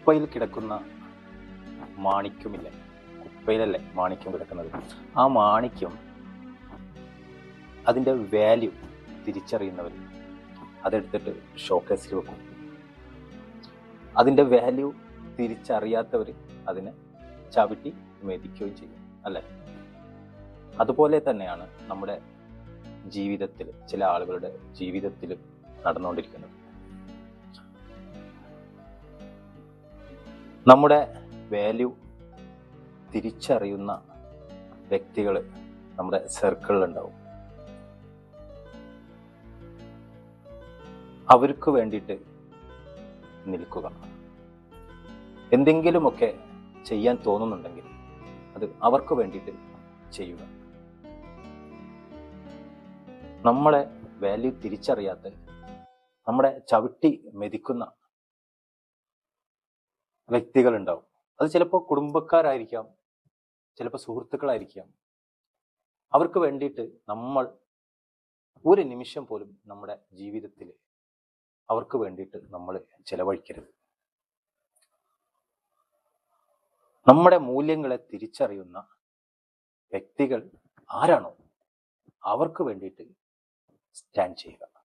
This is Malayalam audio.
കുപ്പയിൽ കിടക്കുന്ന മാണിക്യമില്ലേ, കുപ്പയിലല്ലേ മാണിക്യം കിടക്കുന്നത്. ആ മാണിക്യം അതിൻ്റെ വാല്യൂ തിരിച്ചറിയുന്നവർ അതെടുത്തിട്ട് ഷോക്കേസിൽ വെക്കും. അതിൻ്റെ വാല്യൂ തിരിച്ചറിയാത്തവർ അതിനെ ചവിട്ടി മെതിക്കുകയും ചെയ്യും, അല്ലേ? അതുപോലെ തന്നെയാണ് നമ്മുടെ ജീവിതത്തിൽ, ചില ആളുകളുടെ ജീവിതത്തിൽ നടന്നുകൊണ്ടിരിക്കുന്നത്. നമ്മുടെ വാല്യൂ തിരിച്ചറിയുന്ന വ്യക്തികൾ നമ്മുടെ സർക്കിളിലുണ്ടാവും. അവർക്ക് വേണ്ടിയിട്ട് നിൽക്കുക. എന്തെങ്കിലുമൊക്കെ ചെയ്യാൻ തോന്നുന്നുണ്ടെങ്കിൽ അത് അവർക്ക് വേണ്ടിയിട്ട് ചെയ്യുക. നമ്മളെ വാല്യൂ തിരിച്ചറിയാത്ത, നമ്മളെ ചവിട്ടി മെതിക്കുന്ന വ്യക്തികളുണ്ടാവും. അത് ചിലപ്പോൾ കുടുംബക്കാരായിരിക്കാം, ചിലപ്പോൾ സുഹൃത്തുക്കളായിരിക്കാം. അവർക്ക് വേണ്ടിയിട്ട് നമ്മൾ ഒരു നിമിഷം പോലും നമ്മുടെ ജീവിതത്തിൽ അവർക്ക് വേണ്ടിയിട്ട് നമ്മൾ ചെലവഴിക്കരുത്. നമ്മുടെ മൂല്യങ്ങളെ തിരിച്ചറിയുന്ന വ്യക്തികൾ ആരാണോ അവർക്ക് വേണ്ടിയിട്ട് സ്റ്റാൻഡ് ചെയ്യുക.